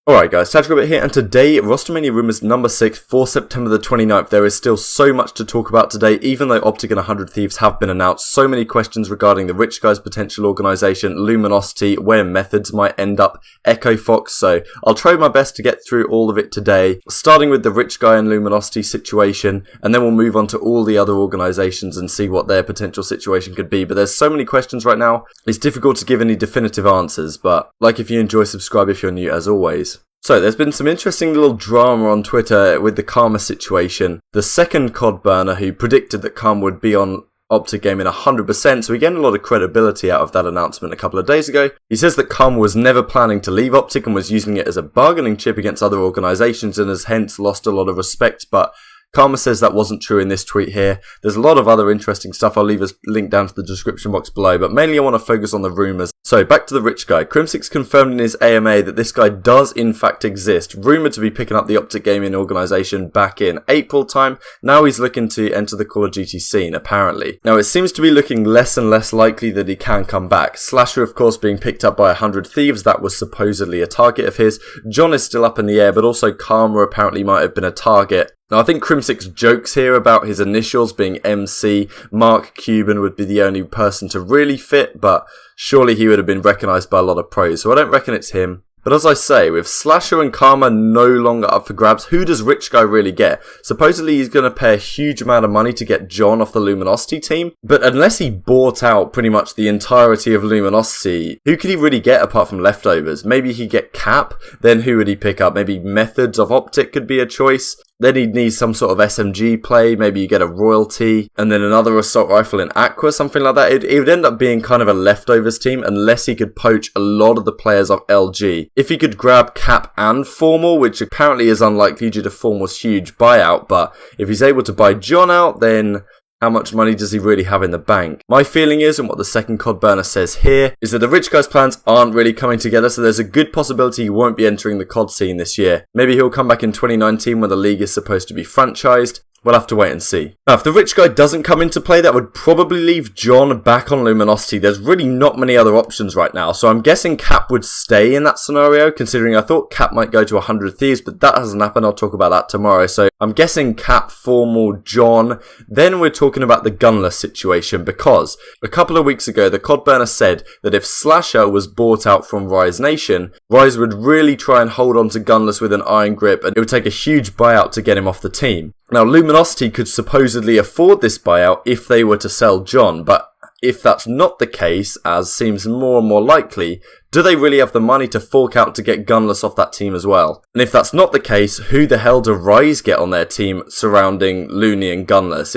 Alright guys, Tactical here, and today, Rostermania Rumours number 6 for September the 29th. There is still so much to talk about today, even though OpTic and 100 Thieves have been announced. So many questions regarding the Rich Guy's potential organisation, Luminosity, where methods might end up, Echo Fox, so I'll try my best to get through all of it today, starting with the Rich Guy and Luminosity situation, and then we'll move on to all the other organisations and see what their potential situation could be. But there's so many questions right now, it's difficult to give any definitive answers, but like if you enjoy, subscribe if you're new as always. So, there's been some interesting little drama on Twitter with the Karma situation. The second CoD burner who predicted that Karma would be on OpTic Gaming 100%, so we gained a lot of credibility out of that announcement a couple of days ago. He says that Karma was never planning to leave OpTic and was using it as a bargaining chip against other organisations and has hence lost a lot of respect, but Karma says that wasn't true in this tweet here. There's a lot of other interesting stuff. I'll leave a link down to the description box below, but mainly I want to focus on the rumours. So, back to the Rich Guy. Crimsix confirmed in his AMA that this guy does in fact exist, rumoured to be picking up the OpTic Gaming organisation back in April time. Now he's looking to enter the Call of Duty scene, apparently. Now, it seems to be looking less and less likely that he can come back. Slasher, of course, being picked up by 100 Thieves, that was supposedly a target of his. John is still up in the air, but also Karma apparently might have been a target. Now, I think Crimsix jokes here about his initials being MC. Mark Cuban would be the only person to really fit, but surely he would have been recognised by a lot of pros, so I don't reckon it's him. But as I say, with Slasher and Karma no longer up for grabs, who does Rich Guy really get? Supposedly he's going to pay a huge amount of money to get John off the Luminosity team, but unless he bought out pretty much the entirety of Luminosity, who could he really get apart from leftovers? Maybe he'd get Cap, then who would he pick up? Maybe Methods of OpTic could be a choice. Then he'd need some sort of SMG play, maybe you get a royalty, and then another assault rifle in Aqua, something like that. It would end up being kind of a leftovers team unless he could poach a lot of the players off LG. If he could grab Cap and Formal, which apparently is unlikely due to Formal's huge buyout, but if he's able to buy John out, then how much money does he really have in the bank? My feeling is, and what the second CoD burner says here, is that the Rich Guy's plans aren't really coming together, so there's a good possibility he won't be entering the CoD scene this year. Maybe he'll come back in 2019 when the league is supposed to be franchised. We'll have to wait and see. Now, if the Rich Guy doesn't come into play, that would probably leave John back on Luminosity. There's really not many other options right now, so I'm guessing Cap would stay in that scenario, considering I thought Cap might go to 100 Thieves, but that hasn't happened. I'll talk about that tomorrow. So I'm guessing Cap, Formal, John. Then we're talking about the Gunless situation, because a couple of weeks ago, the CoD burner said that if Slasher was bought out from Rise Nation, Rise would really try and hold on to Gunless with an iron grip, and it would take a huge buyout to get him off the team. Now, Luminosity could supposedly afford this buyout if they were to sell John, but if that's not the case, as seems more and more likely, do they really have the money to fork out to get Gunless off that team as well? And if that's not the case, who the hell do Rise get on their team surrounding Looney and Gunless?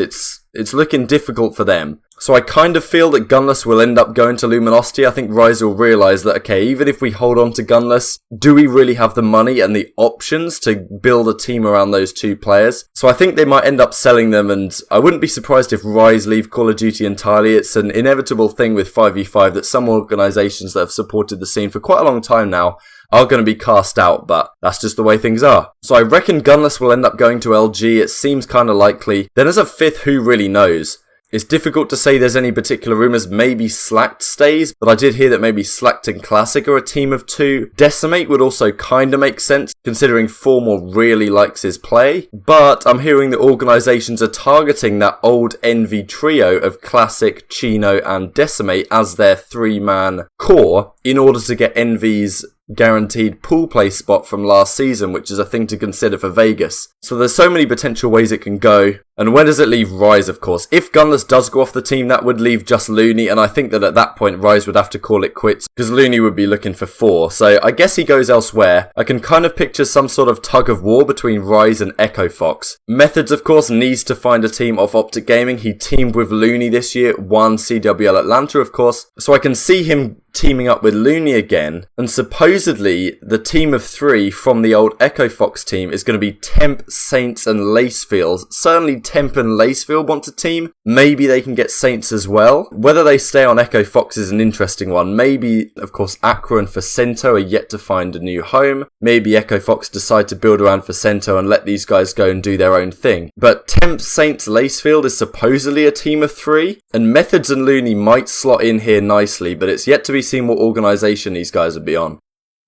It's looking difficult for them. So I kind of feel that Gunless will end up going to Luminosity. I think Rise will realise that, okay, even if we hold on to Gunless, do we really have the money and the options to build a team around those two players? So I think they might end up selling them, and I wouldn't be surprised if Rise leave Call of Duty entirely. It's an inevitable thing with 5v5 that some organisations that have supported the scene for quite a long time now are going to be cast out, but that's just the way things are. So I reckon Gunless will end up going to LG. It seems kind of likely. Then as a fifth, who really knows? It's difficult to say there's any particular rumours. Maybe Slacked stays, but I did hear that maybe Slacked and Classic are a team of two. Decimate would also kind of make sense, considering Formal really likes his play. But I'm hearing that organisations are targeting that old Envy trio of Classic, Chino and Decimate as their three-man core in order to get Envy's guaranteed pool play spot from last season, which is a thing to consider for Vegas. So there's so many potential ways it can go. And where does it leave Rise, of course? If Gunless does go off the team, that would leave just Looney, and I think that at that point Rise would have to call it quits, because Looney would be looking for 4. So I guess he goes elsewhere. I can kind of picture some sort of tug of war between Rise and Echo Fox. Methods, of course, needs to find a team off OpTic Gaming. He teamed with Looney this year, won CWL Atlanta, of course. So I can see him teaming up with Looney again, and supposedly the team of 3 from the old Echo Fox team is going to be Temp, Saints and Lacefield. Certainly Temp and Lacefield want a team. Maybe they can get Saints as well. Whether they stay on Echo Fox is an interesting one. Maybe, of course, Aqua and Facento are yet to find a new home. Maybe Echo Fox decide to build around Facento and let these guys go and do their own thing. But Temp, Saints, Lacefield is supposedly a team of 3, and Methods and Looney might slot in here nicely, but it's yet to be seen what organisation these guys would be on.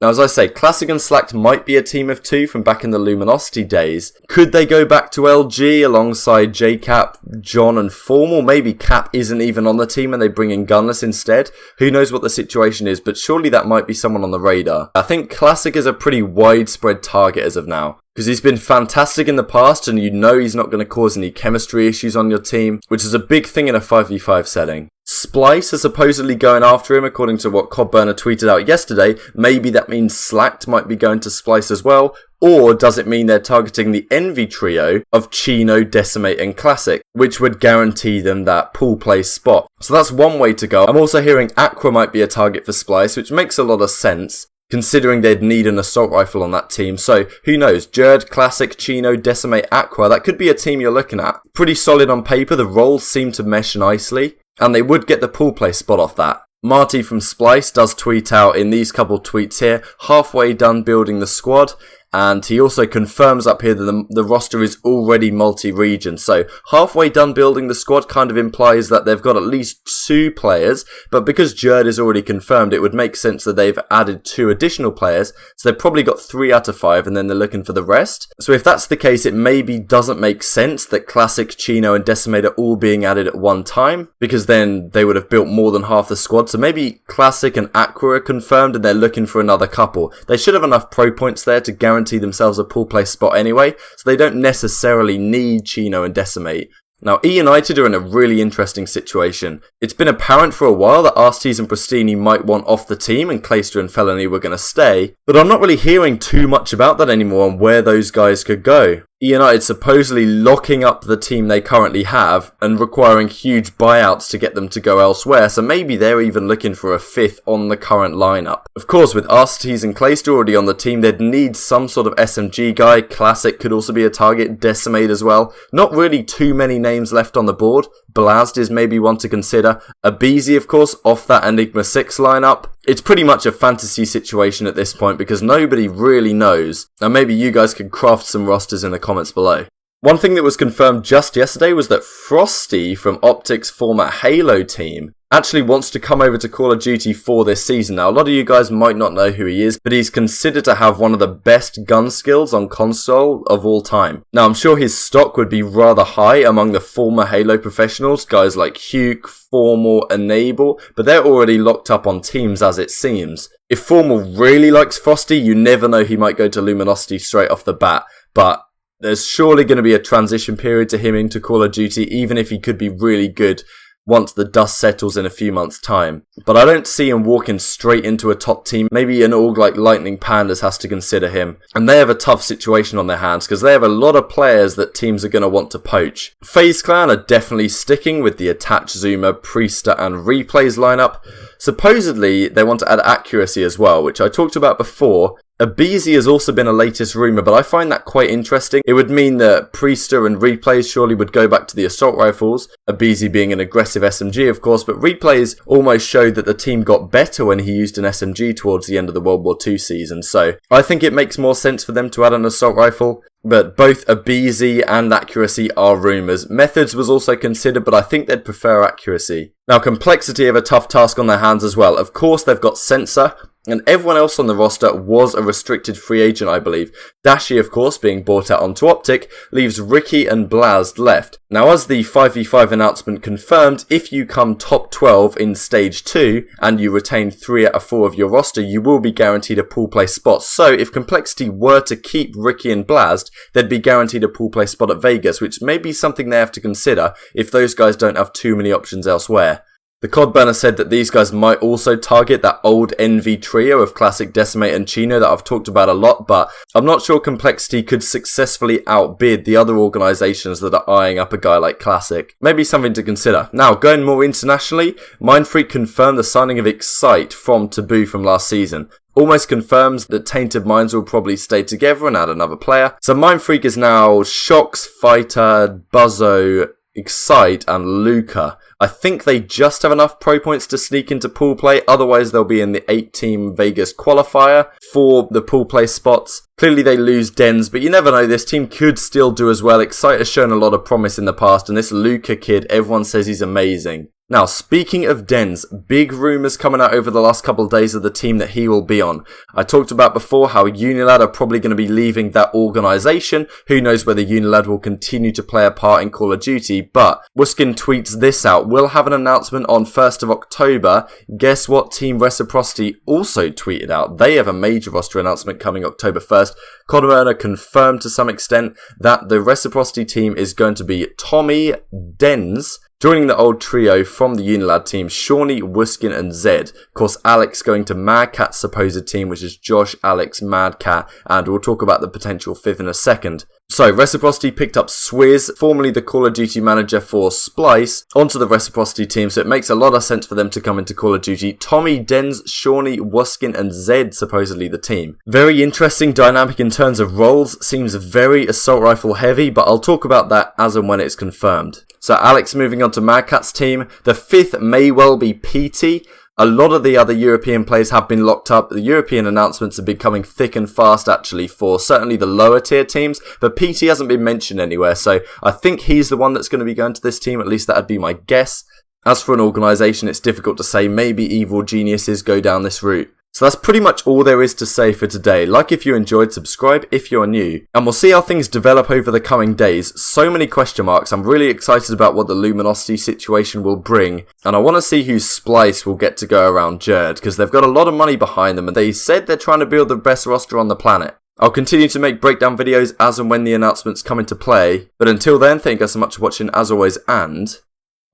Now, as I say, Classic and Slacked might be a team of two from back in the Luminosity days. Could they go back to LG alongside JCap, John and Formal? Maybe Cap isn't even on the team and they bring in Gunless instead. Who knows what the situation is, but surely that might be someone on the radar. I think Classic is a pretty widespread target as of now, because he's been fantastic in the past and you know he's not going to cause any chemistry issues on your team, which is a big thing in a 5v5 setting. Splyce are supposedly going after him according to what CoD Burner tweeted out yesterday. Maybe that means Slacked might be going to Splyce as well. Or does it mean they're targeting the Envy trio of Chino, Decimate and Classic, which would guarantee them that pool play spot? So that's one way to go. I'm also hearing Aqua might be a target for Splyce, which makes a lot of sense, considering they'd need an assault rifle on that team. So who knows, Jerd, Classic, Chino, Decimate, Aqua, that could be a team you're looking at. Pretty solid on paper, the roles seem to mesh nicely, and they would get the pool play spot off that. Marty from Splyce does tweet out in these couple tweets here, halfway done building the squad. And he also confirms up here that the roster is already multi-region. So halfway done building the squad kind of implies that they've got at least 2 players. But because Jerd is already confirmed, it would make sense that they've added 2 additional players. So they've probably got 3 out of 5 and then they're looking for the rest. So if that's the case, it maybe doesn't make sense that Classic, Chino and Decimate are all being added at one time, because then they would have built more than half the squad. So maybe Classic and Aqua are confirmed and they're looking for another couple. They should have enough pro points there to guarantee themselves a pool play spot anyway, so they don't necessarily need Chino and Decimate. Now, E United are in a really interesting situation. It's been apparent for a while that Arstes and Pristini might want off the team and Clayster and Felony were going to stay, but I'm not really hearing too much about that anymore and where those guys could go. E United supposedly locking up the team they currently have and requiring huge buyouts to get them to go elsewhere, so maybe they're even looking for a 5th on the current lineup. Of course, with Arstes and Clayster already on the team, they'd need some sort of SMG guy. Classic could also be a target, Decimate as well. Not really too many names left on the board. Blast is maybe one to consider. Abizi, of course, off that Enigma 6 lineup. It's pretty much a fantasy situation at this point because nobody really knows. Now maybe you guys can craft some rosters in the comments below. One thing that was confirmed just yesterday was that Frosty from OpTic's former Halo team actually wants to come over to Call of Duty for this season. Now, a lot of you guys might not know who he is, but he's considered to have one of the best gun skills on console of all time. Now, I'm sure his stock would be rather high among the former Halo professionals, guys like Hugh, Formal, Enable, but they're already locked up on teams as it seems. If Formal really likes Frosty, you never know, he might go to Luminosity straight off the bat, but there's surely going to be a transition period to him into Call of Duty, even if he could be really good once the dust settles in a few months' time. But I don't see him walking straight into a top team. Maybe an org like Lightning Pandas has to consider him. And they have a tough situation on their hands because they have a lot of players that teams are going to want to poach. FaZe Clan are definitely sticking with the Attach, Zuma, Priester and Replays lineup. Supposedly, they want to add accuracy as well, which I talked about before. Abizi has also been a latest rumour, but I find that quite interesting. It would mean that Priester and Replays surely would go back to the assault rifles, Abizi being an aggressive SMG of course, but Replays almost showed that the team got better when he used an SMG towards the end of the World War II season, so I think it makes more sense for them to add an assault rifle. But both Abizi and accuracy are rumours. Methods was also considered, but I think they'd prefer accuracy. Now, Complexity have a tough task on their hands as well. Of course, they've got Sensor, and everyone else on the roster was a restricted free agent, I believe. Dashi, of course, being bought out onto OpTic, leaves Ricky and Blast left. Now, as the 5v5 announcement confirmed, if you come top 12 in Stage 2, and you retain 3 out of 4 of your roster, you will be guaranteed a pool play spot. So, if Complexity were to keep Ricky and Blast, they'd be guaranteed a pool play spot at Vegas, which may be something they have to consider if those guys don't have too many options elsewhere. The CoD Burner said that these guys might also target that old Envy trio of Classic, Decimate and Chino that I've talked about a lot, but I'm not sure Complexity could successfully outbid the other organisations that are eyeing up a guy like Classic. Maybe something to consider. Now, going more internationally, Mindfreak confirmed the signing of Excite from Taboo from last season. Almost confirms that Tainted Minds will probably stay together and add another player. So Mindfreak is now Shox, Fighter, Buzzo, Excite and Luca. I think they just have enough pro points to sneak into pool play, otherwise they'll be in the 8-team Vegas qualifier for the pool play spots. Clearly they lose Dens, but you never know, this team could still do as well. Excite has shown a lot of promise in the past, and this Luca kid, everyone says he's amazing. Now, speaking of Dens, big rumours coming out over the last couple of days of the team that he will be on. I talked about before how Unilad are probably going to be leaving that organisation. Who knows whether Unilad will continue to play a part in Call of Duty, but Wuskin tweets this out. We'll have an announcement on 1st of October. Guess what team Reciprocity also tweeted out? They have a major roster announcement coming October 1st. CoD confirmed to some extent that the Reciprocity team is going to be Tommy, Dens, joining the old trio from the Unilad team, Shawnee, Wuskin and Zed. Of course, Alex going to Madcat's supposed team, which is Josh, Alex, Madcat, and we'll talk about the potential 5th in a second. So, Reciprocity picked up Swizz, formerly the Call of Duty manager for Splyce, onto the Reciprocity team, so it makes a lot of sense for them to come into Call of Duty. Tommy, Dens, Shawnee, Wuskin and Zed, supposedly the team. Very interesting dynamic in terms of roles, seems very assault rifle heavy, but I'll talk about that as and when it's confirmed. So Alex moving on to Madcat's team. The 5th may well be PT. A lot of the other European players have been locked up. The European announcements have been coming thick and fast actually for certainly the lower tier teams, but PT hasn't been mentioned anywhere, so I think he's the one that's going to be going to this team, at least that'd be my guess. As for an organisation, it's difficult to say. Maybe Evil Geniuses go down this route. So that's pretty much all there is to say for today. Like if you enjoyed, subscribe if you're new. And we'll see how things develop over the coming days. So many question marks. I'm really excited about what the Luminosity situation will bring. And I want to see who Splyce will get to go around Jerd, because they've got a lot of money behind them and they said they're trying to build the best roster on the planet. I'll continue to make breakdown videos as and when the announcements come into play. But until then, thank you guys so much for watching as always, and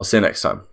I'll see you next time.